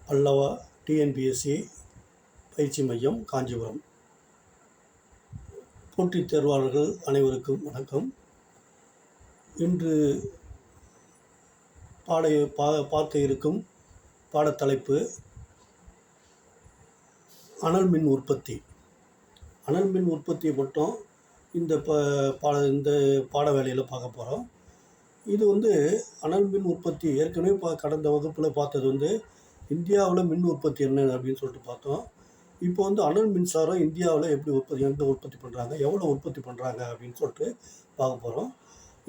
பல்லவா TNPSC பயிற்சி மையம், காஞ்சிபுரம். போட்டித் தேர்வாளர்கள் அனைவருக்கும் வணக்கம். இன்று பார்க்க இருக்கும் பாடத்தலைப்பு அனல் மின் உற்பத்தி. அனல் மின் உற்பத்தியை மட்டும் இந்த பாட வேலையில் பார்க்க போகிறோம். இது அனல் மின் உற்பத்தி ஏற்கனவே கடந்த வகுப்பில் பார்த்தது இந்தியாவில் மின் உற்பத்தி என்ன அப்படின்னு சொல்லிட்டு பார்த்தோம். இப்போ அனல் மின்சாரம் இந்தியாவில் எங்கே உற்பத்தி பண்ணுறாங்க, எவ்வளோ உற்பத்தி பண்ணுறாங்க அப்படின்னு சொல்லிட்டு பார்க்க போகிறோம்.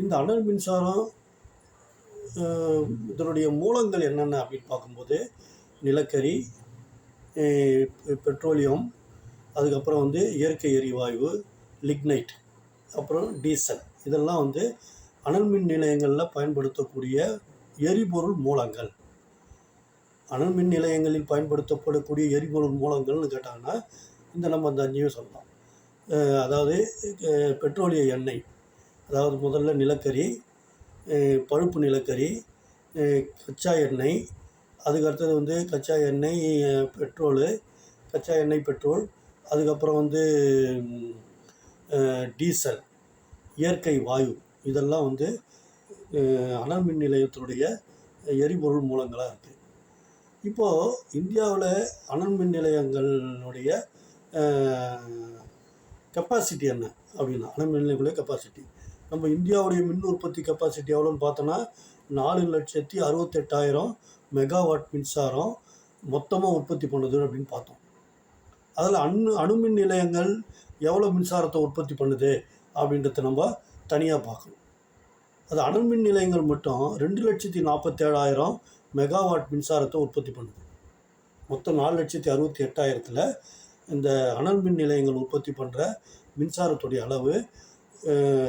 இந்த அனல் மின்சாரம் இதனுடைய மூலங்கள் என்னென்ன அப்படின்னு பார்க்கும்போது நிலக்கரி, பெட்ரோலியம், அதுக்கப்புறம் இயற்கை எரிவாயு, லிக்னைட், அப்புறம் டீசல், இதெல்லாம் அனல் மின் நிலையங்களில் பயன்படுத்தக்கூடிய எரிபொருள் மூலங்கள். அனல் மின் நிலையங்களில் பயன்படுத்தப்படக்கூடிய எரிபொருள் மூலங்கள்னு கேட்டாங்கன்னா நம்ம அந்த 5 சொல்லலாம். அதாவது பெட்ரோலிய எண்ணெய், அதாவது முதல்ல நிலக்கரி, பழுப்பு நிலக்கரி, கச்சா எண்ணெய், அதுக்கடுத்தது கச்சா எண்ணெய், பெட்ரோலு, கச்சா எண்ணெய் பெட்ரோல், அதுக்கப்புறம் டீசல், இயற்கை வாயு, இதெல்லாம் அனல் மின் நிலையத்தினுடைய எரிபொருள் மூலங்களாக இருக்குது. இப்போது இந்தியாவில் அனல் மின் நிலையங்களுடைய கெப்பாசிட்டி என்ன அப்படின்னா, அனல் மின் நிலையங்களுடைய கெப்பாசிட்டி, நம்ம இந்தியாவுடைய மின் உற்பத்தி கெப்பாசிட்டி எவ்வளோன்னு பார்த்தோன்னா 4,68,000 மெகாவாட் மின்சாரம் மொத்தமாக உற்பத்தி பண்ணுது அப்படின்னு பார்த்தோம். அதில் அணுமின் நிலையங்கள் எவ்வளோ மின்சாரத்தை உற்பத்தி பண்ணுது அப்படின்றத நம்ம தனியாக பார்க்கணும். அது அனல் மின் நிலையங்கள் மட்டும் 2,47,000 மெகாவாட் மின்சாரத்தை உற்பத்தி பண்ணுது. மொத்தம் 4,68,000 இந்த அனல் மின் நிலையங்கள் உற்பத்தி பண்ணுற மின்சாரத்துடைய அளவு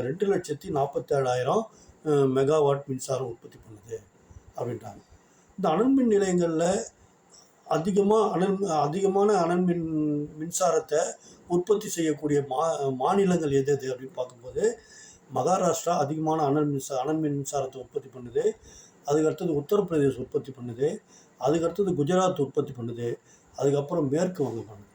2,47,000 மெகாவாட் மின்சாரம் உற்பத்தி பண்ணுது அப்படின்றாங்க. இந்த அனல் மின் நிலையங்களில் அதிகமான அனல் மின்சாரத்தை உற்பத்தி செய்யக்கூடிய மாநிலங்கள் எது அப்படின்னு பார்க்கும்போது மகாராஷ்டிரா அதிகமான அனல் மின் மின்சாரத்தை உற்பத்தி பண்ணுது. அதுக்கடுத்தது உத்தரப்பிரதேஷ் உற்பத்தி பண்ணுது. அதுக்கடுத்தது குஜராத் உற்பத்தி பண்ணுது. அதுக்கப்புறம் மேற்கு வங்கம் பண்ணுது.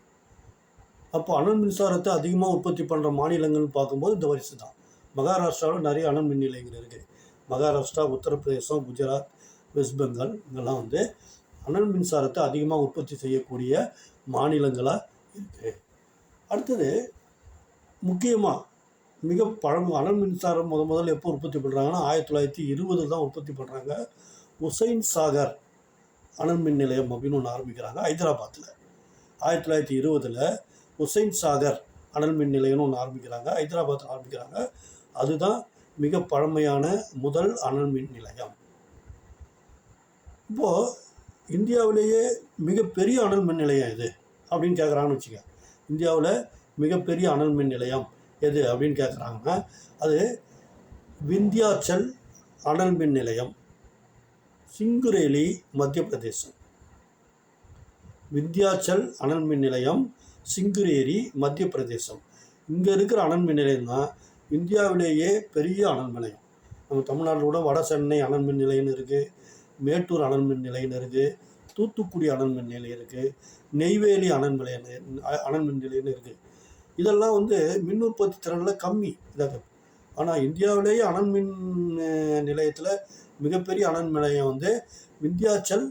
அப்போ அனல் மின்சாரத்தை அதிகமாக உற்பத்தி பண்ணுற மாநிலங்கள்னு பார்க்கும்போது இந்த வரிசை தான். மகாராஷ்டிராவில் நிறைய அனல் மின் நிலையங்கள் இருக்குது. மகாராஷ்டிரா, உத்தரப்பிரதேசம், குஜராத், வெஸ்ட் பெங்கால், இங்கெல்லாம் அனல் மின்சாரத்தை அதிகமாக உற்பத்தி செய்யக்கூடிய மாநிலங்களாக இருக்குது. அடுத்தது முக்கியமாக அனல் மின்சாரம் முதல்ல எப்போ உற்பத்தி பண்ணுறாங்கன்னா 1920 தான் உற்பத்தி பண்ணுறாங்க. உசைன் சாகர் அனல் மின் நிலையம் அப்படின்னு ஒன்று ஆரம்பிக்கிறாங்க ஹைதராபாத்தில். 1920 உசைன் சாகர் அனல் மின் நிலையம்னு ஒன்று ஆரம்பிக்கிறாங்க, ஹைதராபாத்தில் ஆரம்பிக்கிறாங்க. அதுதான் மிக பழமையான முதல் அனல் மின் நிலையம். இப்போது இந்தியாவிலேயே மிகப்பெரிய அனல் மின் நிலையம் எது அப்படின்னு கேட்குறாங்கன்னு வச்சுக்க. இந்தியாவில் மிகப்பெரிய அனல் மின் நிலையம் எது அப்படின்னு கேட்குறாங்கன்னா அது விந்தியாச்சல் அனல் மின் நிலையம், சிங்குரேலி, மத்திய பிரதேசம். விந்தியாச்சல் அனல் மின் நிலையம், சிங்குரேரி, மத்திய பிரதேசம். இங்கே இருக்கிற அனல் மின் நிலையம் தான் இந்தியாவிலேயே பெரிய அனல் நிலையம். நம்ம தமிழ்நாட்டில் கூட வட சென்னை அனல் மின் நிலையம்னு இருக்குது, மேட்டூர் அனல் மின் நிலையம்னு இருக்குது, தூத்துக்குடி அனல் மின் நிலையம் இருக்குது, நெய்வேலி அனல் மின் நிலையம்னு இருக்குது. இதெல்லாம் மின் உற்பத்தி திறனில் கம்மி இதாக. ஆனால் இந்தியாவிலேயே அனல் மின் நிலையத்தில் மிகப்பெரிய அனல் நிலையம் விந்தியாச்சல்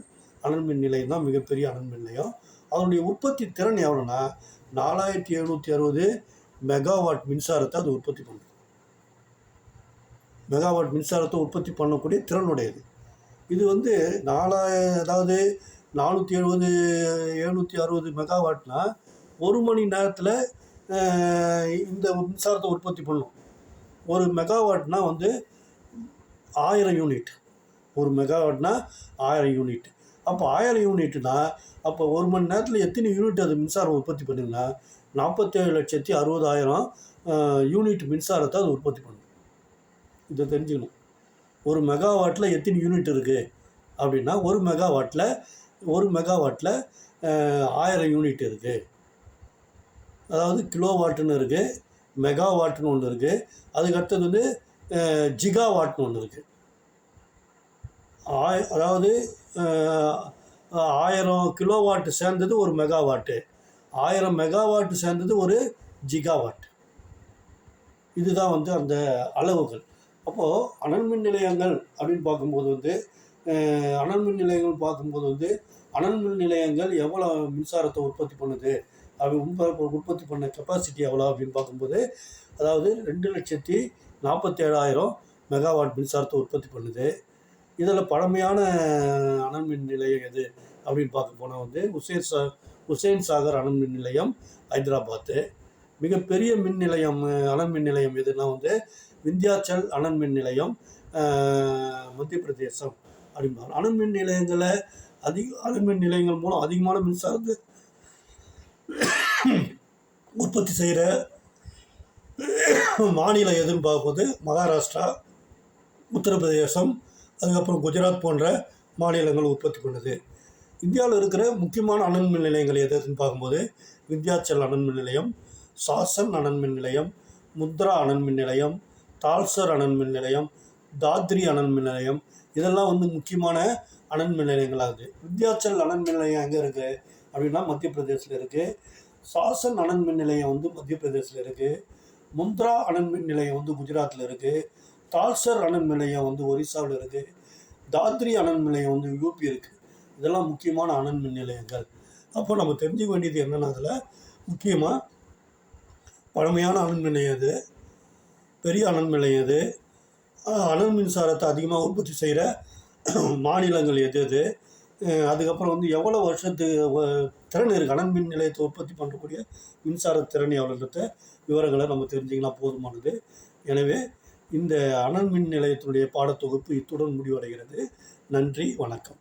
அனல் மின் நிலையம் தான் மிகப்பெரிய அனல் மின் நிலையம். அதனுடைய உற்பத்தி திறன் எவ்வளோன்னா 4,760 மெகாவாட் மின்சாரத்தை அது உற்பத்தி பண்ணுது. மெகாவாட் மின்சாரத்தை உற்பத்தி பண்ணக்கூடிய திறனுடையது. இது அதாவது 470 760 மெகாவாட்னா 1 மணி நேரத்தில் இந்த மின்சாரத்தை உற்பத்தி பண்ணும். ஒரு மெகாவாட்னா 1000 யூனிட். ஒரு மெகாவாட்னா 1000 யூனிட். அப்போ 1000 யூனிட்னா அப்போ 1 மணி நேரத்தில் எத்தனை யூனிட் அது மின்சாரம் உற்பத்தி பண்ணுங்கன்னா 47,60,000 யூனிட் மின்சாரத்தை அது உற்பத்தி பண்ணும். இதை தெரிஞ்சுக்கணும். ஒரு மெகாவாட்டில் எத்தனை யூனிட் இருக்குது அப்படின்னா ஒரு மெகாவாட்டில் 1000 யூனிட் இருக்குது. அதாவது கிலோவாட்டுன்னு இருக்குது, மெகாவாட்டுன்னு ஒன்று இருக்குது, அதுக்கடுத்தது ஜிகாவாட்னு ஒன்று இருக்குது. அதாவது 1000 கிலோவாட்டு சேர்ந்தது ஒரு மெகாவாட்டு, 1000 மெகாவாட்டு சேர்ந்தது ஒரு ஜிகாவாட். இதுதான் வந்து அந்த அளவுகள். அப்போது அனல் மின் நிலையங்கள் அப்படின்னு பார்க்கும்போது வந்து அனல் மின் நிலையங்கள் பார்க்கும்போது வந்து அனல் மின் நிலையங்கள் எவ்வளோ மின்சாரத்தை உற்பத்தி பண்ணுது, உற்பத்தி பண்ண கெப்பாசிட்டி எவ்வளோ அப்படின்னு பார்க்கும்போது, அதாவது 2,47,000 மெகாவாட் மின்சாரத்தை உற்பத்தி பண்ணுது. இதில் பழமையான அனல் மின் நிலையம் எது அப்படின்னு பார்க்க போனால் வந்து உசேன் சாகர் அனல் மின் நிலையம் ஹைதராபாத்து. மிகப்பெரிய மின் நிலையம் அனல் மின் நிலையம் எதுனா வந்து விந்தியாச்சல் அனல் மின் நிலையம் மத்திய பிரதேசம் அப்படிம்பாங்க. அனல் மின் நிலையங்களை அனல் மின் நிலையங்கள் மூலம் அதிகமான மின்சாரத்தை உற்பத்தி செய்கிற மாநிலம் எதுன்னு பார்க்கும்போது மகாராஷ்டிரா, உத்தரப்பிரதேசம், அதுக்கப்புறம் குஜராத் போன்ற மாநிலங்கள் உற்பத்தி பண்ணுது. இந்தியாவில் இருக்கிற முக்கியமான அனல் மின் நிலையங்கள் எதுன்னு பார்க்கும்போது விந்தியாச்சல் அனல் மின் நிலையம், சாசன் அனல் மின் நிலையம், முத்ரா அனல் மின் நிலையம், தால்சர் அனல் மின் நிலையம், தாத்ரி அனல் மின் நிலையம், இதெல்லாம் வந்து முக்கியமான அனல் மின் நிலையங்களாகுது. விந்தியாச்சல் அனல் மின் நிலையம் எங்கே இருக்குது அப்படின்னா மத்திய பிரதேசில் இருக்குது. சாசன் அனல் மின் நிலையம் வந்து மத்திய பிரதேசில் இருக்குது. முந்த்ரா அனல் மின் நிலையம் வந்து குஜராத்தில் இருக்குது. தால்சர் அனல் மின் நிலையம் வந்து ஒரிசாவில் இருக்குது. தாத்ரி அனல் மின் நிலையம் வந்து யூபி இருக்குது. இதெல்லாம் முக்கியமான அனல் மின் நிலையங்கள். அப்போ நம்ம தெரிஞ்சுக்க வேண்டியது என்னென்னா, அதில் முக்கியமாக பழமையான அனல் மின் நிலையம் எது, பெரிய அனல் மின் நிலையம் எது, அனல் மின்சாரத்தை அதிகமாக உற்பத்தி செய்கிற மாநிலங்கள் எது எது, அதுக்கப்புறம் வந்து எவ்வளோ வருஷத்துக்கு திறன் இருக்குது அனல் மின் நிலையத்தை உற்பத்தி பண்ணக்கூடிய மின்சார திறன் எவ்வளோன்றத விவரங்களை நம்ம தெரிஞ்சிங்கன்னா போதுமானது. எனவே இந்த அனல் மின் நிலையத்தினுடைய பாடத்தொகுப்பு இத்துடன் முடிவடைகிறது. நன்றி, வணக்கம்.